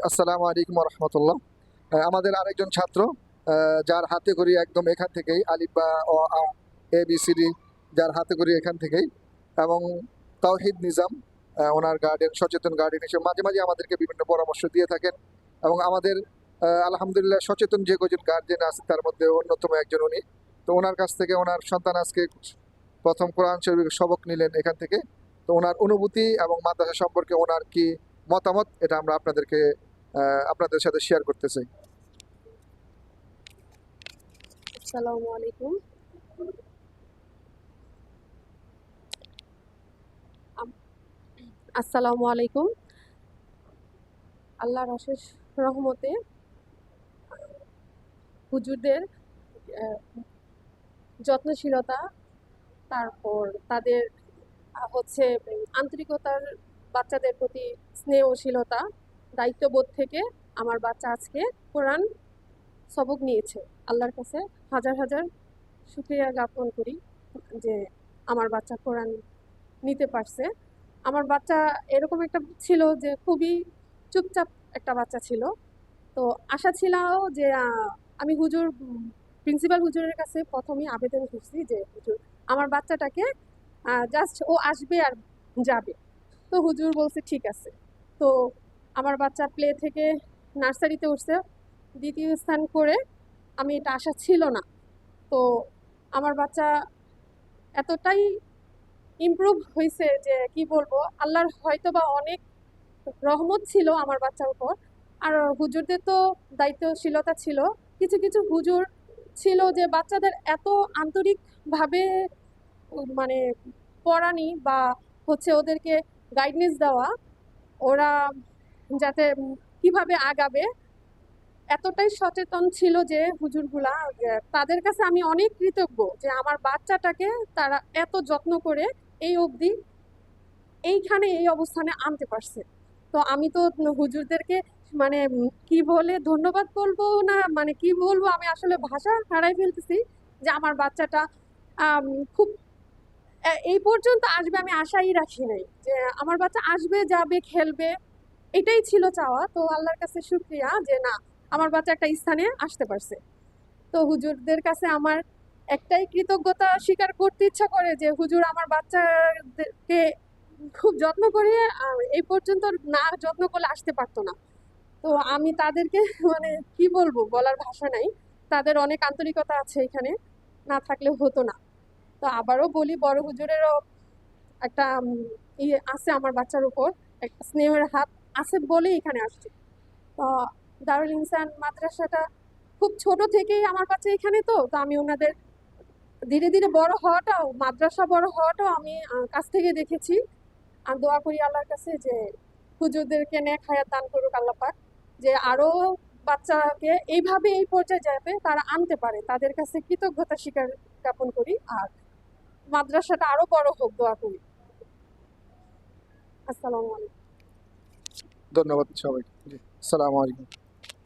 আসসালামু আলাইকুম রহমতুল্লাহ। আমাদের আরেকজন ছাত্র, যার হাতে করি একদম এখান থেকেই আলিফ বা অ আ এ বি সি ডি, যার হাতে করি এখান থেকেই। এবং তাওহিদ নিজাম, ওনার গার্ডিয়ান, সচেতন গার্ডিয়ান হিসেবে মাঝে মাঝে আমাদেরকে বিভিন্ন পরামর্শ দিয়ে থাকেন। এবং আমাদের আলহামদুলিল্লাহ সচেতন যে কজন গার্ডিয়ান আছে তার মধ্যে অন্যতম একজন উনি। তো ওনার কাছ থেকে ওনার সন্তান আজকে প্রথম কোরআন শরীফের সবক নিলেন এখান থেকে। তো ওনার অনুভূতি এবং মাদ্রাসা সম্পর্কে ওনার কি মতামত, এটা আমরা আপনাদের সাথে শেয়ার করতে চাই। আসসালামু আলাইকুম। আম- আসসালামু আলাইকুম। আল্লাহর অশেষ রহমতে হুজুরদের আহ, যত্নশীলতা, তারপর তাদের আন্তরিকতার, বাচ্চাদের প্রতি স্নেহশীলতা, দায়িত্ববোধ থেকে আমার বাচ্চা আজকে কোরআন সবক নিয়েছে। আল্লাহর কাছে হাজার হাজার শুকরিয়া জ্ঞাপন করি যে আমার বাচ্চা কোরআন নিতে পারছে। আমার বাচ্চা এরকম একটা ছিল যে খুবই চুপচাপ একটা বাচ্চা ছিল। তো আশা ছিল যে আমি প্রিন্সিপাল হুজুরের কাছে প্রথমেই আবেদন করছি যে হুজুর, আমার বাচ্চাটাকে জাস্ট ও আসবে আর যাবে। তো হুজুর বলছে ঠিক আছে। তো আমার বাচ্চা প্লে থেকে নার্সারিতে উঠছে, দ্বিতীয় স্থান করে। আমি এটা আশা ছিল না। তো আমার বাচ্চা এতটাই ইমপ্রুভ হয়েছে যে কি বলবো, আল্লাহর হয়তোবা অনেক রহমত ছিল আমার বাচ্চার উপর। আর হুজুরদের তো দায়িত্বশীলতা ছিল। কিছু কিছু হুজুর ছিল যে বাচ্চাদের এত আন্তরিকভাবে মানে পড়ানি বা ওদেরকে গাইডনেস দেওয়া, ওরা যাতে কিভাবে আগাবে, এতটাই সচেতন ছিল যে হুজুরগুলা, যে তাদের কাছে আমি অনেক কৃতজ্ঞ যে আমার বাচ্চাটাকে তারা এত যত্ন করে এই অবধি এইখানে এই অবস্থানে আনতে পারছে। তো আমি তো হুজুরদেরকে মানে কি বলে ধন্যবাদ বলবো না, মানে কি বলবো, আমি আসলে ভাষা হারাই ফেলতেছি যে আমার বাচ্চাটা আম, খুব এই পর্যন্ত আসবে আমি আশাই রাখি নাই যে আমার বাচ্চা আসবে, যাবে, খেলবে। এটাই ছিল চাওয়া। তো আল্লাহর কাছে শুক্রিয়া যে না, আমার বাচ্চা একটা স্থানে আসতে পারছে। তো হুজুরদের কাছে আমার একটাই কৃতজ্ঞতা স্বীকার করতে ইচ্ছা করে যে হুজুর আমার বাচ্চাকে খুব যত্ন করে এই পর্যন্ত না যত্ন করলে আসতে পারতো না। তো আমি তাদেরকে মানে কি বলবো, বলার ভাষা নাই। তাদের অনেক আন্তরিকতা আছে এখানে, না থাকলে হতো না। তো আবারও বলি, বড় হুজুরেরও একটা ইয়ে আছে আমার বাচ্চার উপর, একটা স্নেহের হাত আছে বলেই এখানে আসছে। তো দারুল ইনসান মাদ্রাসাটা খুব ছোট থেকেই আমার বাচ্চা এখানে। তো তো আমি ওনাদের ধীরে ধীরে বড় হওয়াটাও, মাদ্রাসা বড় হওয়াটাও আমি কাছ থেকে দেখেছি। আর দোয়া করি আল্লাহর কাছে যে হুজুরদেরকে নেক হায়াত দান করুক আল্লাহ পাক, যে আরো বাচ্চাকে এইভাবে এই পর্যায়ে যাবে তারা আনতে পারে, তাদের কাছে কৃতজ্ঞতা স্বীকার জ্ঞাপন করি। আর মাদ্রাসাটা আরো বড় হোক দোয়া করি। আসসালামু আলাইকুম। ধন্যবাদ সবাইকে। জি, আসসালামু আলাইকুম।